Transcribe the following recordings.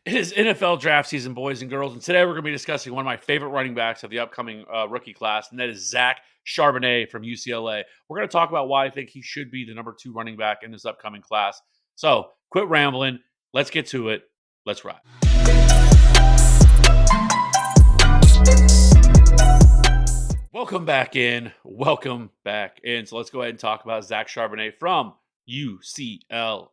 It is NFL draft season, boys and girls, and today we're going to be discussing one of my favorite running backs of the upcoming rookie class, and that is Zach Charbonnet from UCLA. We're going to talk about why I think he should be the number 2 running back in this upcoming class. So, quit rambling. Let's get to it. Let's ride. Welcome back in. Welcome back in. So let's go ahead and talk about Zach Charbonnet from UCLA.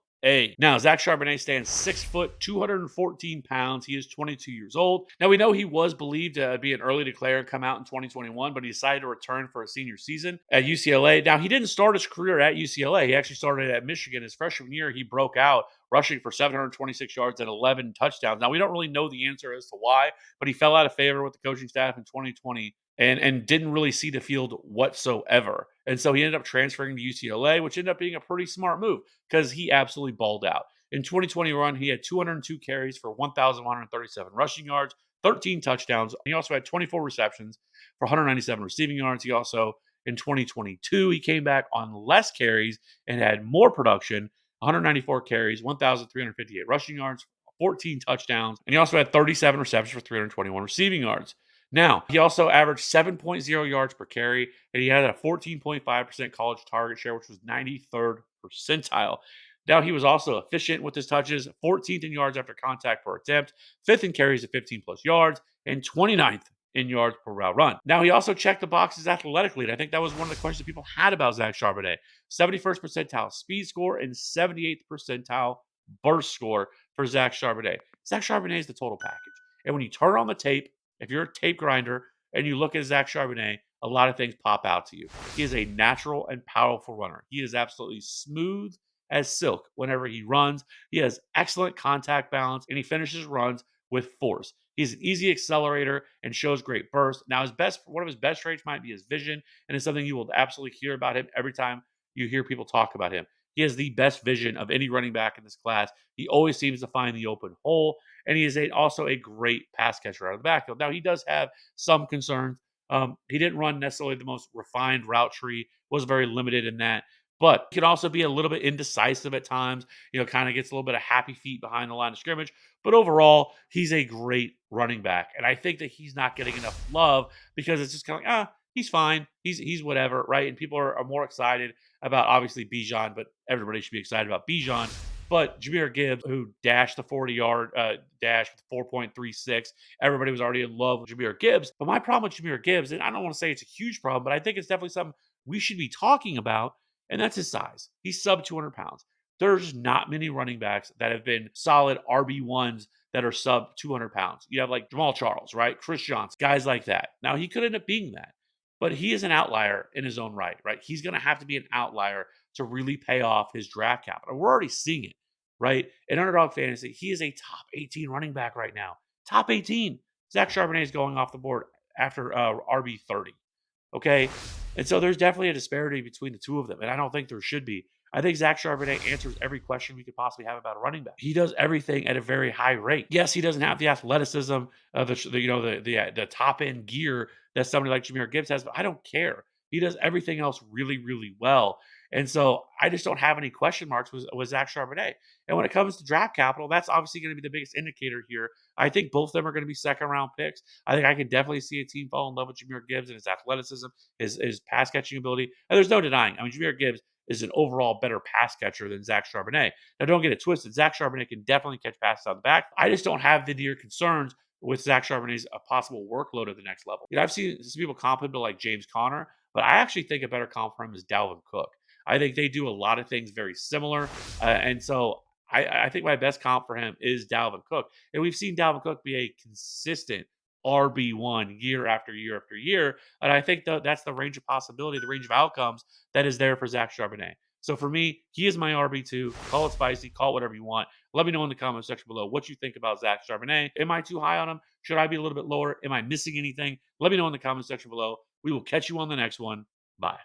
Now, Zach Charbonnet stands 6 foot, 214 pounds. He is 22 years old. Now, we know he was believed to be an early declare and come out in 2021, but he decided to return for a senior season at UCLA. Now, he didn't start his career at UCLA. He actually started at Michigan. His freshman year, he broke out rushing for 726 yards and 11 touchdowns. Now, we don't really know the answer as to why, but he fell out of favor with the coaching staff in 2020 and didn't really see the field whatsoever. And so he ended up transferring to UCLA, which ended up being a pretty smart move because he absolutely balled out. In 2021, he had 202 carries for 1,137 rushing yards, 13 touchdowns. He also had 24 receptions for 197 receiving yards. He also, in 2022, he came back on less carries and had more production, 194 carries, 1,358 rushing yards, 14 touchdowns. And he also had 37 receptions for 321 receiving yards. Now, he also averaged 7.0 yards per carry, and he had a 14.5% college target share, which was 93rd percentile. Now, he was also efficient with his touches, 14th in yards after contact per attempt, 5th in carries at 15 plus yards, and 29th in yards per route run. Now, he also checked the boxes athletically, and I think that was one of the questions people had about Zach Charbonnet. 71st percentile speed score and 78th percentile burst score for Zach Charbonnet. Zach Charbonnet is the total package. And when you turn on the tape, if you're a tape grinder and you look at Zach Charbonnet, a lot of things pop out to you. He is a natural and powerful runner. He is absolutely smooth as silk whenever he runs. He has excellent contact balance and he finishes runs with force. He's an easy accelerator and shows great burst. Now, one of his best traits might be his vision, and it's something you will absolutely hear about him every time you hear people talk about him. He has the best vision of any running back in this class. He always seems to find the open hole, and he is also a great pass catcher out of the backfield. Now, he does have some concerns. He didn't run necessarily the most refined route tree, was very limited in that, but he can also be a little bit indecisive at times, kind of gets a little bit of happy feet behind the line of scrimmage. But overall, he's a great running back. And I think that he's not getting enough love because it's just kind of like, he's fine. He's whatever, right? And people are more excited about obviously Bijan, but everybody should be excited about Bijan. But Jahmyr Gibbs, who dashed the 40-yard dash with 4.36, everybody was already in love with Jahmyr Gibbs. But my problem with Jahmyr Gibbs, and I don't want to say it's a huge problem, but I think it's definitely something we should be talking about, and that's his size. He's sub 200 pounds. There's not many running backs that have been solid RB1s that are sub 200 pounds. You have like Jamal Charles, right? Chris Johnson, guys like that. Now, he could end up being that, but he is an outlier in his own right? He's going to have to be an outlier to really pay off his draft capital. We're already seeing it, right? In Underdog Fantasy, he is a top 18 running back right now. Top 18. Zach Charbonnet is going off the board after RB30. Okay. And so there's definitely a disparity between the two of them. And I don't think there should be. I think Zach Charbonnet answers every question we could possibly have about a running back. He does everything at a very high rate. Yes, he doesn't have the athleticism, the top end gear that somebody like Jahmyr Gibbs has, but I don't care. He does everything else really, really well. And so I just don't have any question marks with Zach Charbonnet. And when it comes to draft capital, that's obviously going to be the biggest indicator here. I think both of them are going to be second round picks. I think I could definitely see a team fall in love with Jahmyr Gibbs and his athleticism, his pass catching ability. And there's no denying. I mean, Jahmyr Gibbs is an overall better pass catcher than Zach Charbonnet. Now, don't get it twisted. Zach Charbonnet can definitely catch passes out of the back. I just don't have the near concerns with Zach Charbonnet's possible workload at the next level. I've seen some people comp him to like James Conner, but I actually think a better comp for him is Dalvin Cook. I think they do a lot of things very similar. And so I think my best comp for him is Dalvin Cook. And we've seen Dalvin Cook be a consistent RB1 year after year after year. And I think that's the range of possibility, the range of outcomes that is there for Zach Charbonnet. So for me, he is my RB2. Call it spicy, call it whatever you want. Let me know in the comment section below what you think about Zach Charbonnet. Am I too high on him? Should I be a little bit lower? Am I missing anything? Let me know in the comment section below. We will catch you on the next one. Bye.